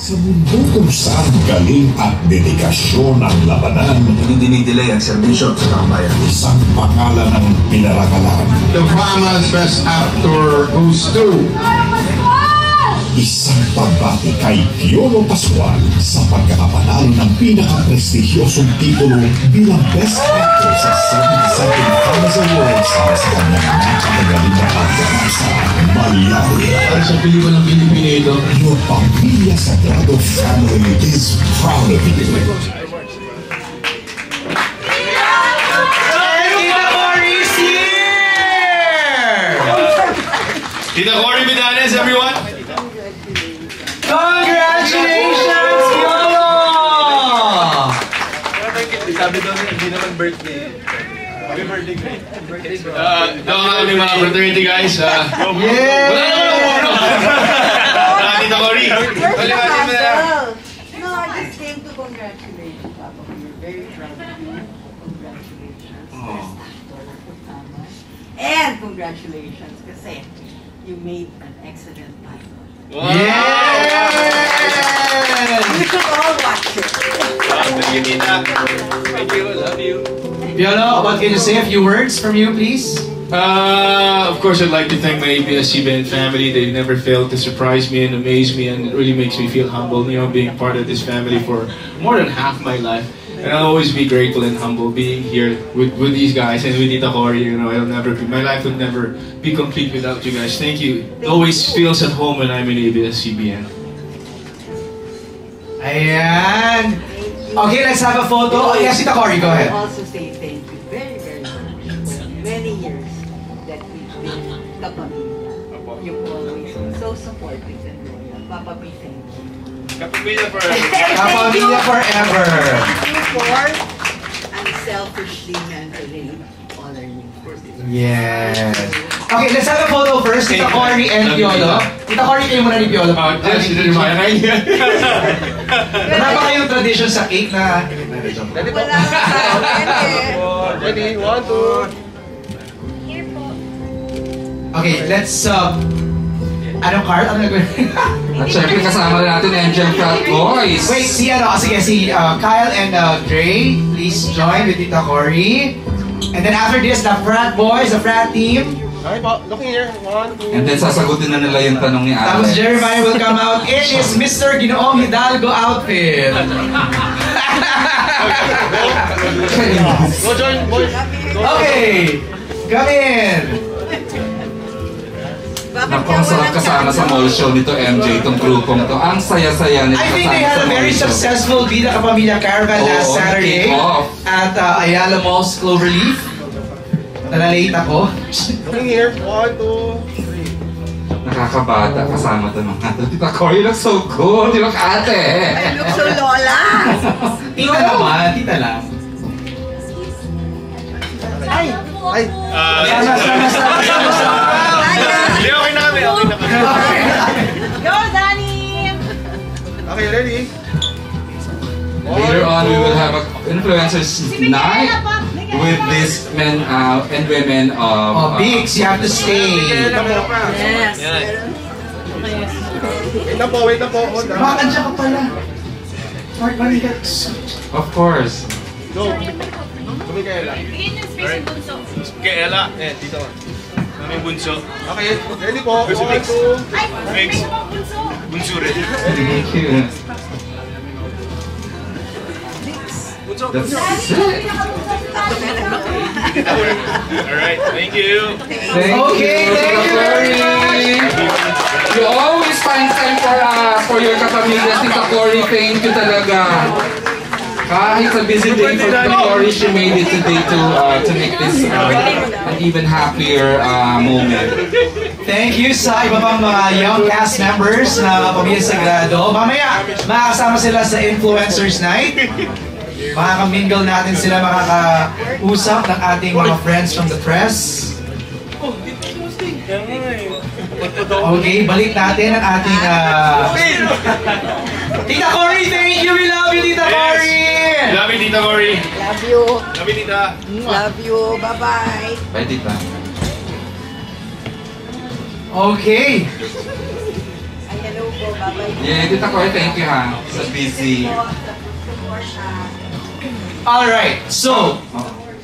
Sa mundo kung saan galing at dedikasyon ang labanan, hindi dinidelay ang serbisyo sa tambayan. Isang pangalan ang pinarakalan. The Fama's Best Actor goes to... Isang pagbati kay Piolo Pascual sa pagkakapanalo ng pinaka-prestigyosong titulo bilang Best Actor sa 72nd Fama's Awards para sa kanyang napakagaling na paggawa sa Malyari. Para sa pelikula ng Pilipino ito, Your Pamilya Sagrado family is proud of you. Tita Cory Vidanes, everyone! Congratulations, Piolo! Sabi daw niya, hindi naman birthday. Happy birthday, daw nga kami mga fraternity guys. Yeah! Wala naman ang puno! Tita Cory! Paliwasin mo na lang. No, I just came to congratulate you, Papa. We're very proud of you. Congratulations. Best actor of Tama. And congratulations kasi you made an excellent pilot. Wow. Yeah! You should all watch it. Thank you, Tita. Thank you, love you. Piolo, what can you say? A few words from you, please? Of course, I'd like to thank my ABS-CBN family. They've never failed to surprise me and amaze me, and it really makes me feel humble, being part of this family for more than half my life. And I'll always be grateful and humble being here with these guys and with Tita Cory. My life would never be complete without you guys. Thank you. It always feels at home when I'm in ABS-CBN. Ayan. Okay, let's have a photo. Yes, Tita Cory, go ahead. I also say thank you very, very much for many years that we've been Kapamilya. You've always been so supportive and loyal. Papa B, thank you. Kapamilya forever. Kapamilya forever. Thank you for unselfishly mentoring all our new friends. Yes. Okay, let's have a photo first. Tita Cory and Piolo. Tita Cory, kayo muna ni Piolo. Wala ba kayong tradition sa cake na... Wala ka. Ready? 1, 2. Okay, let's... Anong card? Ano nagawin? At syempre kasama rin natin Angel Frat Boys. Wait, si Kyle and Dre, please join with Tita Cory. And then after this, the Frat Boys, the Frat team. Okay po, looking here. 1, 2. And then sasagutin na nila yung tanong ni Alex. Tapos Jeremiah will come out in his Mr. Ginoong Hidalgo outfit. Go join, boys. Okay, come in. Naku, ang sarap kasama sa mall show nito, MJ, itong grupong to. Ang saya-saya nito. I think they had a very successful Bida Kapamilya Caravan last Saturday at Ayala Mall's Cloverleaf. Nalalate ako. Looking here. 1, 2, 3. Nakakabata kasama ito mga Tita Cory, you look so good. You look ate. I look so lola. Tita naman, tita lang. Ay. Ay. Hindi, okay na kami. Okay na kami. Go, Danny! Okay, ready? Later on, we will have an influencers night with these men and women of... Oh, Biggs, you have to stay. Yes. Wait na po. Hold on. Makansya ka pala. Mark Manigat. Of course. Go. Kami kay Ella. Kay Ella. Dito. Kami bunso. Okay, ready po. 1, 2. Mix. Bunso rin. Thank you. That's it. Alright, thank you. Okay, thank you very much. You always find time for your kapamilya, Tita Cory. Thank you talaga. Kahit sa busy day for Tita Cory, she made it today to make this an even happier moment. Thank you sa iba pang mga young cast members na Pamilya Sagrado. Mamaya, makakasama sila sa Influencers Night. Makakamingle natin sila, makakausap ng ating mga friends from the press. Okay, balik natin ang ating... Tita Cory, thank you! We love you, Tita Cory! Love you, Tita Cory. Love you. Love you, Tita. Love you. Bye-bye. Bye, Tita. Okay. Ay, hello. po. Bye-bye. Yeah, Tita Cory, thank you ha. Sa busy. Alright, so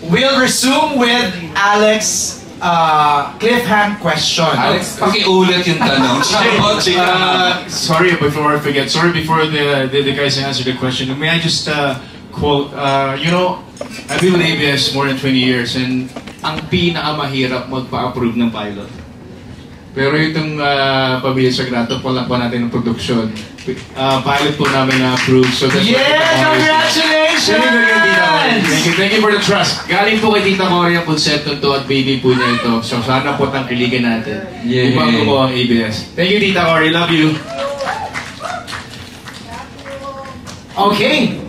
we'll resume with Alex cliffhang question. Alex, pakiulit yung tanong. Sorry before I forget. Sorry before the guys answer the question. May I just quote? You know, I've been with ABS more than 20 years, and ang pinakamahirap magpa-approve ng pilot. Pero itong Pamilya Sagrado, wala pa natin ng production. Pilot po namin na-approve. So that's Congratulations! Thank you for the trust. Galing po kay Tita Cory ang konsepto to at baby po niya ito. So sana po tangkiligan natin. Yeah. Ibang gumawa ang ABS. Thank you, Tita Cory. Love you. Okay.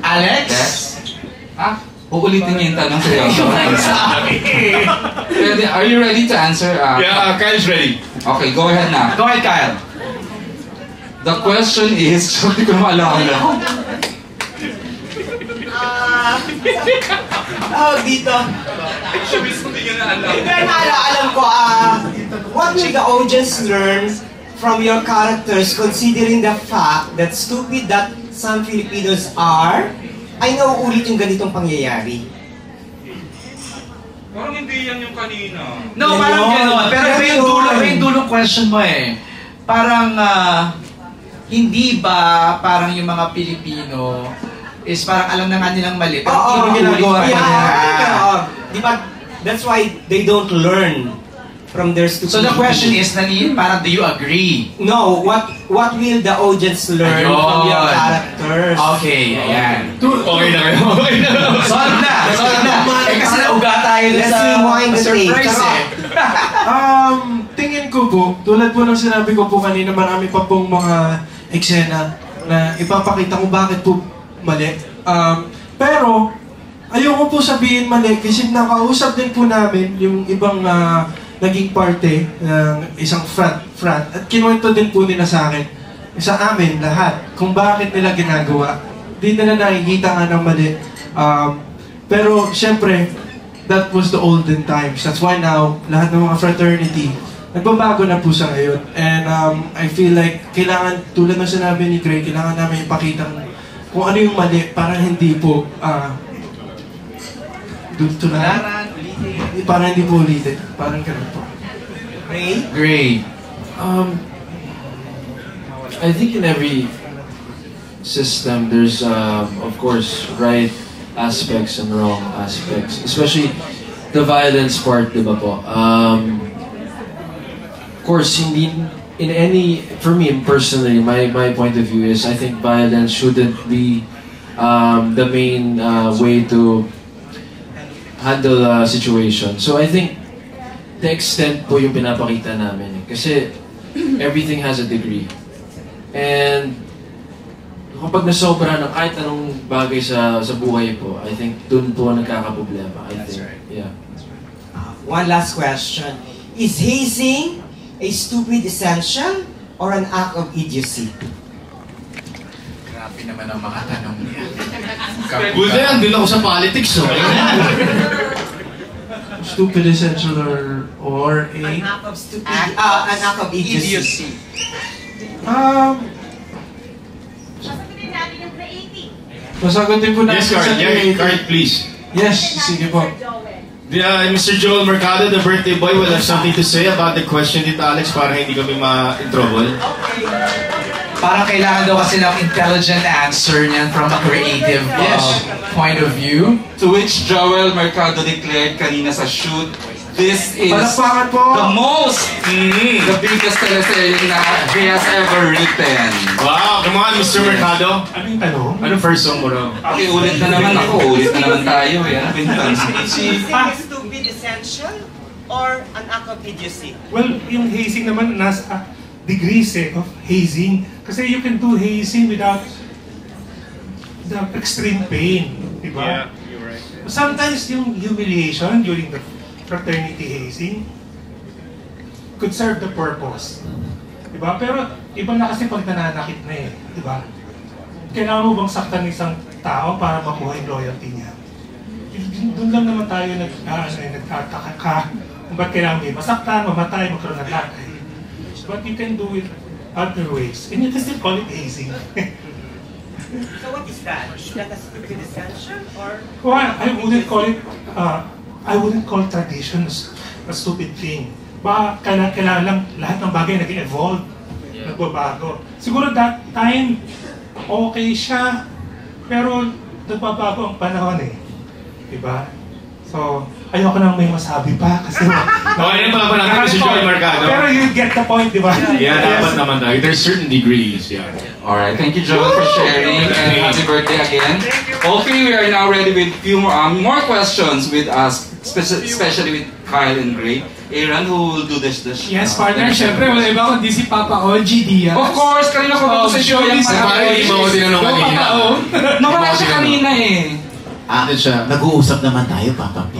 Alex? Yes. Uulitin niyo yung tanong seryoso. Are you ready to answer? Yeah, Kyle's ready. Okay, go ahead na. Go ahead, Kyle. The question is, hindi ko maalala. Dito. Alam ko, what will the audience learn from your characters considering the fact that stupid that some Filipinos are, ay nauulit yung ganitong pangyayari? Parang hindi yan yung kanina. No, Yan parang yun. gano'n. Pero Yan iba yung yun. dulong question mo eh. Parang, hindi ba parang yung mga Pilipino is parang alam na nga nilang mali. Pero Oo, ginagawa pa nila. Di ba, that's why they don't learn from their stupidity. So the question is, Nanin, parang do you agree? No, what will the audience learn from your Ayun. characters? Okay, ayan. Okay na kayo. Okay na. Solve na! Solve na! Eh kasi nauga tayo dun Let's sa rewind the surprise tape. eh. Tingin ko po, tulad po ng sinabi ko po kanina, marami pa pong mga eksena na ipapakita kung bakit po mali. Pero, ayoko po sabihin mali kasi nakausap din po namin yung ibang naging parte ng isang front at kinuwento din po nila sa akin, sa amin lahat, kung bakit nila ginagawa. Di nila nakikita nga ng mali. Pero, syempre, that was the olden times. That's why now, lahat ng mga fraternity, nagbabago na po sa ngayon. And I feel like, kailangan, tulad ng sinabi ni Gray, kailangan namin ipakita kung ano yung mali para hindi po, para hindi po ulitin. Parang ganun po. Ray? Gray. I think in every system, there's, of course, right aspects and wrong aspects. Especially the violence part, di ba po? Of course, hindi, in any, for me personally, my point of view is I think violence shouldn't be the main way to handle a situation. So I think the extent po yung pinapakita namin. Kasi everything has a degree. And kapag nasobra ng kahit anong bagay sa buhay po, I think dun po nagkakaproblema. I think, yeah. One last question. Is hazing a stupid essential or an act of idiocy? Grabe naman ang mga tanong niya. Buti yan, din ako sa politics. So. Stupid essential or a... An act of stupidity. An act of idiocy. Masagutin po natin Yes, Card. Yeah, Card, please. Yes, sige po. Mr. Joel Mercado, the birthday boy, will have something to say about the question dito, Alex, para hindi kami ma-trouble. Parang kailangan daw kasi ng intelligent answer niyan from a creative point of view. To which Joel Mercado declared kanina sa shoot, this is Palakpakan po! the most, the biggest teleserye na he has ever written. Wow, come on, Mr. Mercado. Ano yung tanong? Anong first song mo raw? Okay, ulit na naman ako. Ulit na naman tayo. Ano ba yung tanong? Is it a stupid essential or an act of idiocy? Well, yung hazing naman nasa degrees of hazing. Kasi you can do hazing without the extreme pain. Diba? you're right. Sometimes yung humiliation during the fraternity hazing could serve the purpose. Diba? Pero iba na kasi pag nananakit na eh. Diba? Kailangan mo bang saktan isang tao para makuha yung loyalty niya? Doon lang naman tayo nagtataka kung ba't kailangan may masaktan, mamatay, magkaroon ng lakay. But you can do it other ways. And you can still call it hazing. So what is that? Is that a stupid essential or? Well, I wouldn't call traditions a stupid thing. Baka kailangan lang lahat ng bagay nag-evolve, nagbabago. Siguro that time, okay siya, pero nagbabago ang panahon eh. Diba? So, ayoko nang may masabi pa kasi... Okay na pala natin si Joey Mercado. Pero you get the point, diba? Yeah, dapat naman tayo. There's certain degrees, yeah. Alright, thank you Joel for sharing and happy birthday again. Okay, we are now ready with few more questions with us, especially with Kyle and Gray. Aaron, who will do this? Yes, partner. Syempre, wala iba kundi si Papa O, G. Diaz. Of course, kanina ko ba sa show yung Parang hindi mo ko tinanong kanina. Nawala siya kanina eh. Ano siya? Nag-uusap naman tayo, Papa P.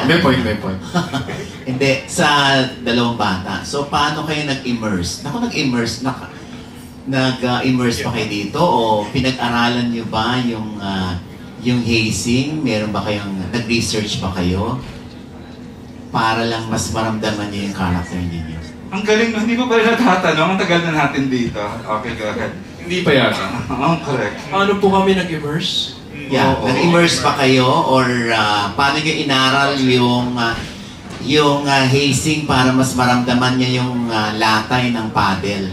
May point. Hindi, sa dalawang bata. So, paano kayo nag-immerse? Nag-immerse pa kayo dito? O pinag-aralan nyo ba yung hazing? Meron ba kayong, nag-research pa kayo? Para lang mas maramdaman nyo yung character ninyo. Ang galing, no? Hindi ko ba natatanong? Ang tagal na natin dito. Okay, go ahead. Hindi pa yata. Correct. Ano po kami nag-immerse? Yeah, nag-immerse pa kayo? Or paano nyo inaral yung hazing para mas maramdaman niya yung latay ng paddle?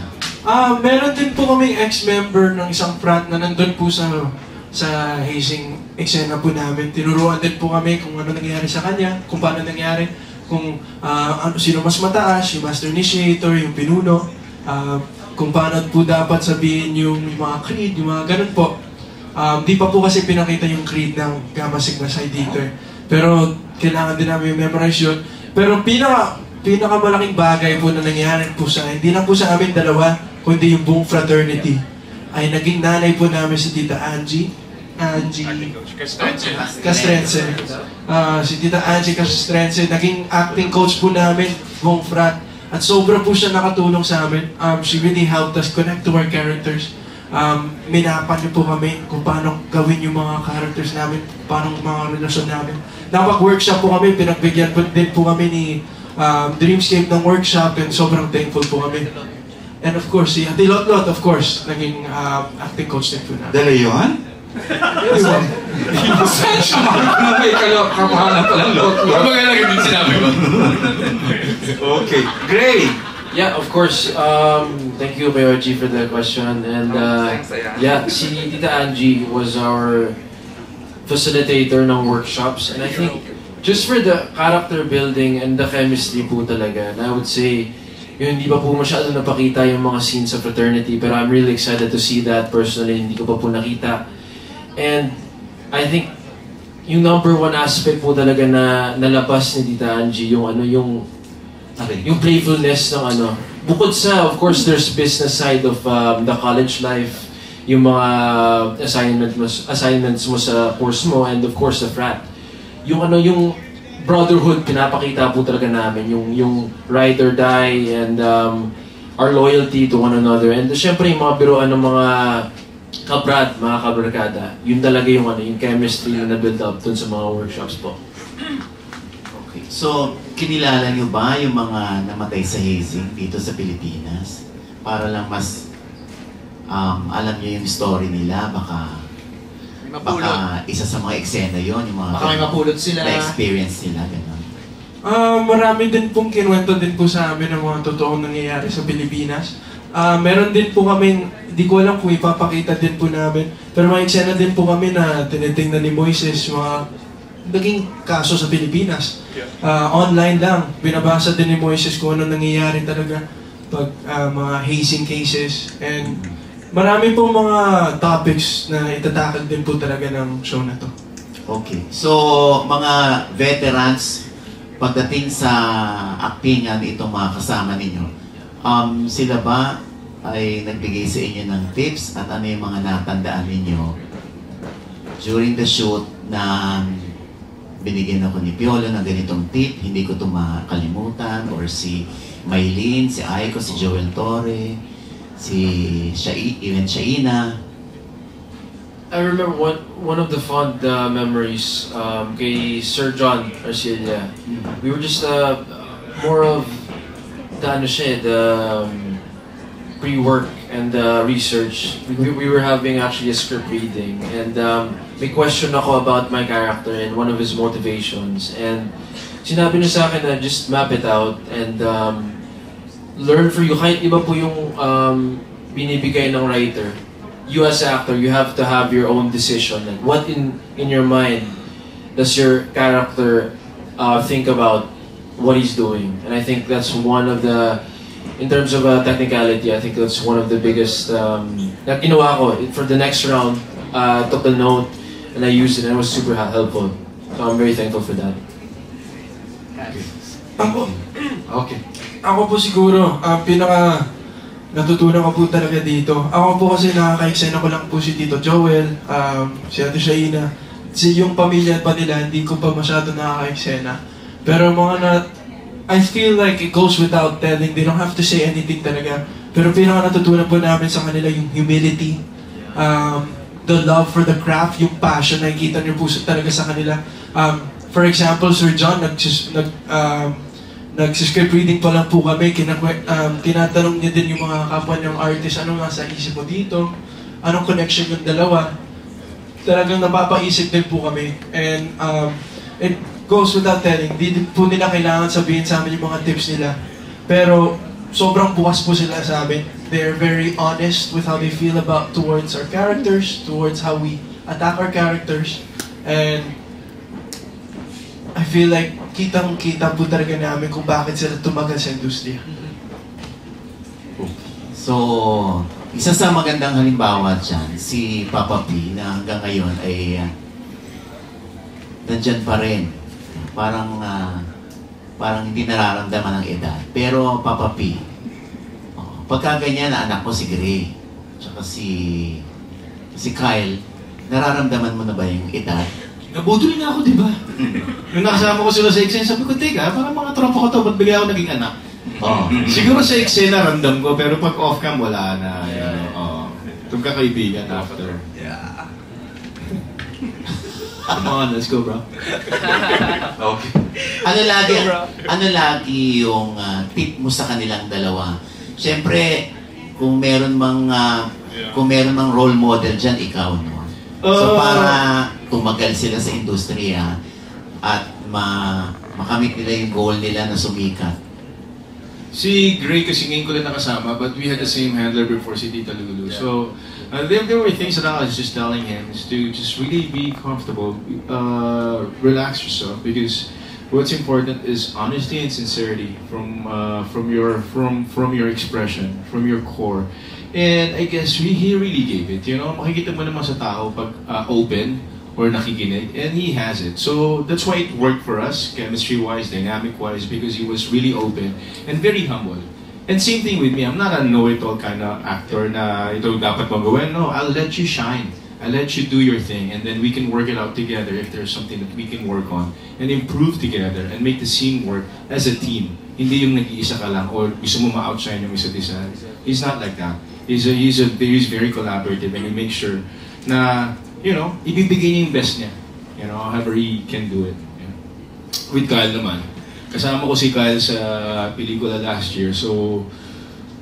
Meron din po kaming ex-member ng isang front na nandun po sa hazing eksena po namin. Tinuruan din po kami kung ano nangyari sa kanya, kung paano nangyari, kung sino mas mataas, yung master initiator, yung pinuno, kung paano po dapat sabihin yung mga creed, yung mga ganun po. Di pa po kasi pinakita yung creed ng Gamma Sigma Psi dito eh. Pero kailangan din namin memorize yun. Pero pinakamalaking bagay po na nangyari po hindi lang po sa amin dalawa, kundi yung buong fraternity, ay naging nanay po namin si Tita Angie Castrense. Si Tita Angie Castrense, naging acting coach po namin, buong frat. At sobra po siya nakatulong sa amin. She really helped us connect to our characters. Minapan niyo po kami kung paano gawin yung mga characters namin, paano mga relasyon namin. Napag-workshop po kami, pinagbigyan din po kami ni Dreamscape ng workshop and sobrang thankful po kami. And of course, si Ate Lotlot, of course, naging acting coach din po namin. Dala yun? Saan siya na may kamahalan palang Lotlot? Maganda din sinabi ko. Okay, Gray! Yeah, of course. Thank you, Mayor G, for the question. And yeah, si Tita Angie was our facilitator ng workshops. And I think just for the character building and the chemistry po talaga, and I would say, yun, hindi pa po masyado napakita yung mga scenes sa fraternity, pero I'm really excited to see that personally. Hindi ko pa po nakita. And I think yung number one aspect po talaga na nalabas ni Tita Angie, yung playfulness ng bukod sa, of course, there's business side of the college life, yung mga assignments mo sa course mo, and of course the frat. Yung brotherhood pinapakita po talaga namin, yung ride or die, and our loyalty to one another, and syempre yung mga biruan ng mga kabrat, mga kabarkada, yun talaga yung chemistry na na-build up dun sa mga workshops po. Okay, so kinilala niyo ba yung mga namatay sa hazing dito sa Pilipinas? Para lang mas alam niyo yung story nila, baka isa sa mga eksena yon, yung mga baka may mapulot sila, na-experience nila, gano'n. Marami din pong kinuwento din po sa amin ng mga totoong nangyayari sa Pilipinas. Meron din po kami, hindi ko alam kung ipapakita din po namin, pero may eksena din po kami na tinitingnan ni Moises mga naging kaso sa Pilipinas. Online lang, binabasa din ni Moises kung ano nangyayari talaga pag mga hazing cases, and marami po mga topics na itatakal din po talaga ng show na to. Okay, so mga veterans, pagdating sa actingan itong mga kasama ninyo, sila ba ay nagbigay sa inyo ng tips at ano yung mga natandaan ninyo during the shoot na binigyan ako ni Piolo ng ganitong tip, hindi ko ito makalimutan, or si Maylene, si Aiko, si Joel Torre, si Shaina. I remember one of the fond memories kay Sir John Arcilla. We were just more of the pre-work and research, we were having actually a script reading, and may question ako about my character and one of his motivations, and sinabi niya sa akin na just map it out and learn for you. Kahit iba po yung binibigay ng writer, you as an actor, you have to have your own decision. Like what in your mind does your character think about what he's doing? And I think that's one of the, in terms of technicality, I think that's one of the biggest na ginawa ko. For the next round, took a note and I used it and it was super helpful. So I'm very thankful for that. Ako po siguro, pinaka natutunan ko po talaga dito. Ako po kasi nakaka-eksena ko lang po si Tito Joel, si Ate Shaina. Yung pamilya pa nila, hindi ko pa masyado nakaka-eksena. Pero I feel like it goes without telling. They don't have to say anything talaga. Pero pinaka natutunan po namin sa kanila yung humility, the love for the craft, yung passion na nakikita niyo po talaga sa kanila. For example, Sir John, nag-script reading pa lang po kami, tinatanong niya din yung mga kapwa niyang artist, anong nasa isip mo dito? Anong connection yung dalawa? Talagang napapaisip din po kami. And it goes without telling, di po nila kailangan sabihin sa amin yung mga tips nila. Pero sobrang bukas po sila sa amin. They're very honest with how they feel towards our characters, towards how we attack our characters. And I feel like kitang-kita po talaga namin kung bakit sila tumagal sa industriya. So, isa sa magandang halimbawa dyan, si Papa P na hanggang ngayon ay nandyan pa rin. Parang hindi nararamdaman ng edad. Pero Papa P, pagka ganyan na anak ko si Gray, tsaka si Kyle, nararamdaman mo na ba yung edad? Nabudol na ako, di ba? Nung nakasama ko sila sa eksena, sabi ko, teka, parang mga tropa ko to, ba't bigla ako naging anak? Siguro sa eksena, ramdam ko, pero pag off-cam, wala na. Itong kakaibigan after. Yeah. Come on, let's go, bro. Okay. Ano lagi yung tip mo sa kanilang dalawa? Siyempre, kung meron mang role model dyan, ikaw, no? So para tumagal sila sa industriya at makamit nila yung goal nila na sumikat. Si Gray kasi ngayon ko lang nakasama, but we had the same handler before si Tita Lulu. Yeah. So there were things that I was just telling him is to just really be comfortable, relax yourself, because what's important is honesty and sincerity from your expression, from your core. And I guess he really gave it, you know, makikita mo naman sa tao pag open or nakikinig, and he has it. So that's why it worked for us, chemistry-wise, dynamic-wise, because he was really open and very humble. And same thing with me, I'm not a know-it-all kind of actor na ito dapat mong gawin. No, I'll let you shine. I'll let you do your thing, and then we can work it out together if there's something that we can work on and improve together and make the scene work as a team. Hindi yung nag-iisa ka lang or gusto mo ma-outshine yung isa't isa. He's not like that. He's very collaborative, and he makes sure na, you know, ibibigay niya yung best niya. You know, however he can do it. Yeah. With Kyle naman. Kasama ko si Kyle sa pelikula last year. So,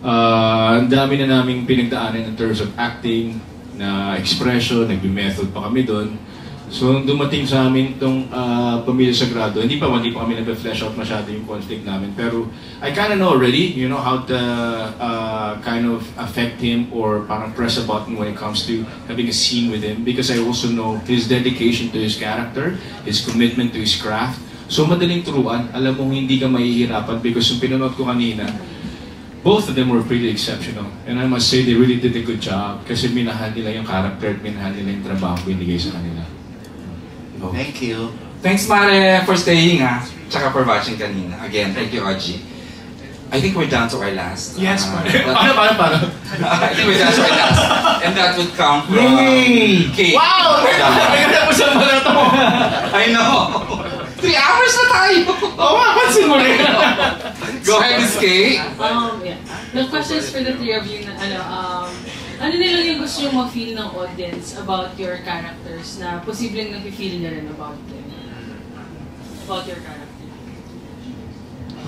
ang dami na naming pinagdaanan in terms of acting, na expression, nagbi-method pa kami doon. So, dumating sa amin itong Pamilya Sagrado, hindi pa kami nag-flesh out masyado yung conflict namin. Pero, I kind of know already, you know, how to kind of affect him or parang press a button when it comes to having a scene with him. Because I also know his dedication to his character, his commitment to his craft. So, madaling turuan. Alam mong hindi ka mahihirapan because yung pinanood ko kanina, both of them were pretty exceptional. And I must say, they really did a good job kasi minahal nila yung character at minahal nila yung trabaho binigay sa kanila. Thank you. Thanks, Mare, for staying, tsaka for watching kanina. Again, thank you, Oji. I think we're down to our last. Yes, Mare. Paano? I think we're down to our last. And that would count from Kate. Wow! Naganda po sa mga ito. I know. 3 hours na tayo. Oo nga, pansin mo rin. Go ahead, Miss Kate. Yeah. The question is for the three of you na, ano nila yung gusto yung ma-feel ng audience about your characters na posibleng nafe-feel na rin about them? About your character?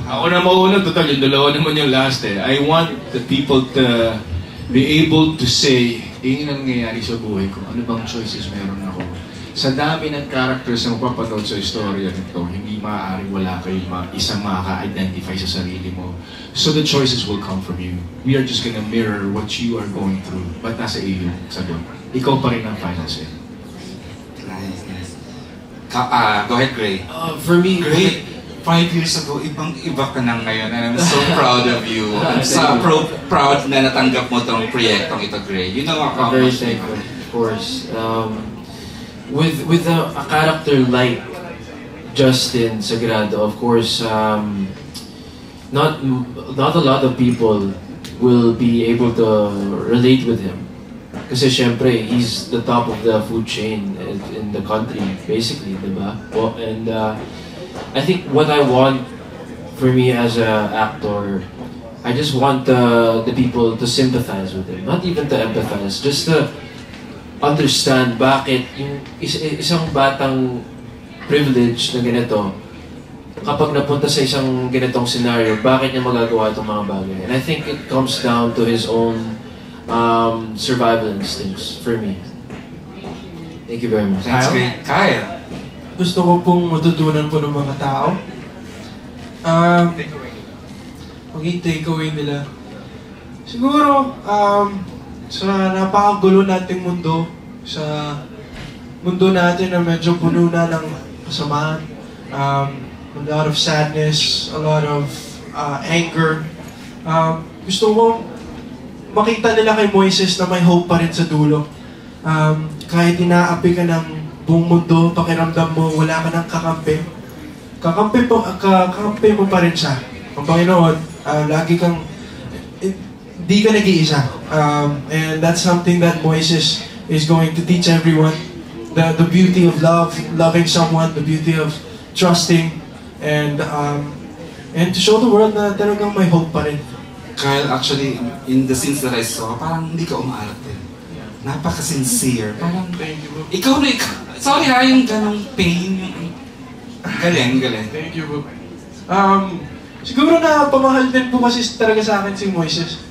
Ako na mauna, total, yung dalawa naman yung last eh. I want the people to be able to say, yun ang nangyayari sa buhay ko, ano bang choices meron ako? Sa dami ng characters na magpapanood sa istorya nito, hindi maaaring wala kayong isang makaka-identify sa sarili mo. So the choices will come from you. We are just gonna mirror what you are going through. But nasa iyo yung sagot. Ikaw pa rin ang final say. Nice. Go ahead, Gray. For me, Gray, 5 years ago, ibang-iba ka na ngayon. And I'm so proud of you. I'm so proud na natanggap mo itong proyektong ito, Gray. You know, very thankful, of course. With a character like Justin Sagrado, of course, not a lot of people will be able to relate with him. Kasi syempre, he's the top of the food chain in the country, basically, diba? Well, and I think what I want for me as an actor, I just want the people to sympathize with him. Not even to empathize, just to understand bakit yung isang batang privilege na ganito, kapag napunta sa isang ganitong scenario, bakit niya magagawa itong mga bagay. And I think it comes down to his own survival instincts for me. Thank you very much. Thanks, Gray. Kyle? Gusto ko pong matutunan po ng mga tao. Maging takeaway nila. Siguro, sa napakagulo nating mundo, sa mundo natin na medyo puno na ng kasamaan, a lot of sadness, a lot of anger. Gusto ko makita nila kay Moises na may hope pa rin sa dulo. Kahit inaapi ka ng buong mundo, pakiramdam mo, wala ka ng kakampi. Kakampi mo pa rin siya. Ang Panginoon, lagi kang, di ka nag-iisa. And that's something that Moises is going to teach everyone. The beauty of love, loving someone, the beauty of trusting, and to show the world na talagang may hope pa rin. Kyle, actually, in the scenes that I saw, parang hindi ka umaarte. Napaka-sincere. Parang, ikaw na sorry ha, yung ganong pain, yung galing. Thank you, bro. Siguro na pamahal din po kasi talaga sa akin si Moises.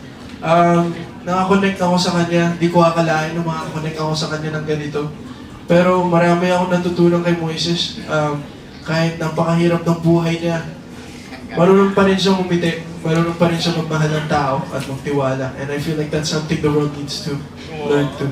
Nakakonect ako sa kanya, di ko akalain na makakonect ako sa kanya ng ganito. Pero marami akong natutunan kay Moises. Kahit napakahirap ng buhay niya, marunong pa rin siyang umiti, marunong pa rin siyang magmahal ng tao at magtiwala. And I feel like that's something the world needs to learn to.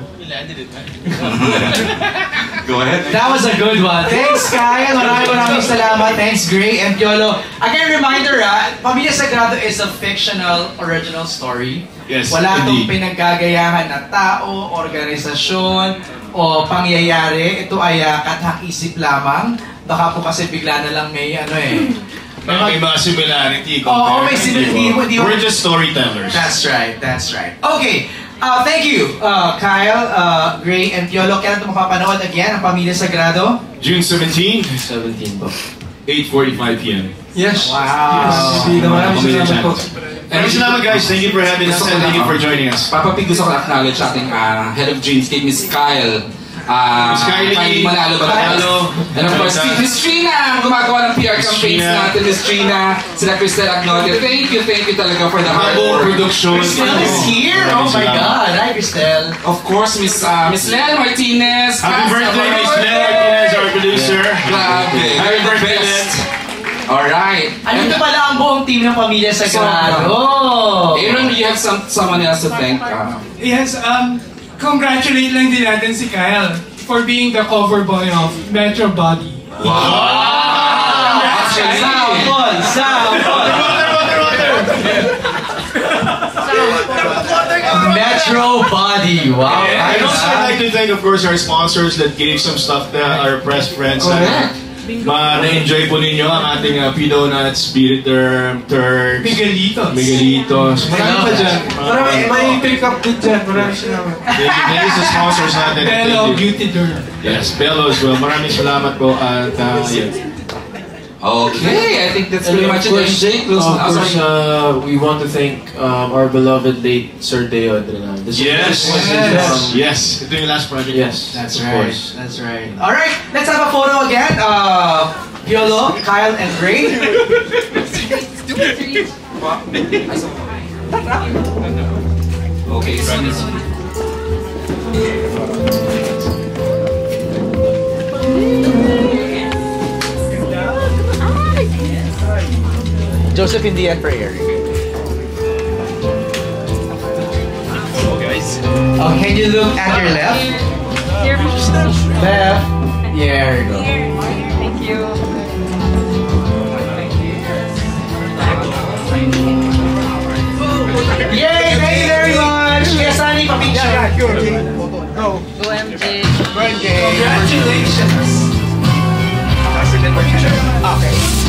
Go ahead. That was a good one. Thanks, Kyle. Maraming salamat. Thanks, Gray and Piolo. Again, reminder, Pamilya Sagrado is a fictional original story. Yes, wala itong indeed. pinaggagayahan na tao, organisasyon, o pangyayari. Ito ay kathak-isip lamang. Baka po kasi bigla na lang may May mga similarity. Oo, may similarity. We're just storytellers. That's right. Okay. Thank you, Kyle, Gray, and Piolo. Kailan ito mapapanood again, ang Pamilya Sagrado? June 17, 17 po. 8:45 p.m. Yes. Wow. Maraming salamat po. Maraming salamat guys. Thank you for having us and thank you for joining us. Papapig gusto ko acknowledge ating head of Dreamscape, Miss Kyle. Miss Kylie Manalo. And of course, Miss Trina, ang gumagawa ng PR campaigns natin. Miss Trina, sila Cristel Agnodio. Thank you talaga for the hard work. Production. Cristel is here! Oh my God! Hi, Cristel. Of course, Miss Lel Martinez. Happy birthday, Miss Lel Martinez, our producer. Grabe. Happy birthday, Lel. Alright. Andito pala ang buong team ng Pamilya Sagrado. Aaron, you have someone else to thank. Yes, congratulate lang din natin si Kyle for being the cover boy of Metro Body. Wow! Sample! Metro Body, wow! And also I'd like to thank, of course, our sponsors that gave some stuff to our press friends. Na-enjoy po ninyo ang ating P-Donuts, Bitter, Turks, Miguelitos. Marami pa dyan. May pick up din dyan. Maraming salamat. Thank you sa sponsors natin. Bello Beauty Derm. Yes, Bello as well. Maraming salamat po. At Okay, I think that's pretty much it. Of course, we want to thank our beloved late Sir Deo Adrian. Yes. Ito yung last project. Yes, that's right. All right, let's have a photo again. Piolo, Kyle, and Gray. Okay, Sunny. Joseph in the end prayer. Oh, can you look at your left? Left. There you go. Thank you. Yay! Thank you very much! Yes, Sunny, pa-picture. Go MJ. Congratulations! Okay.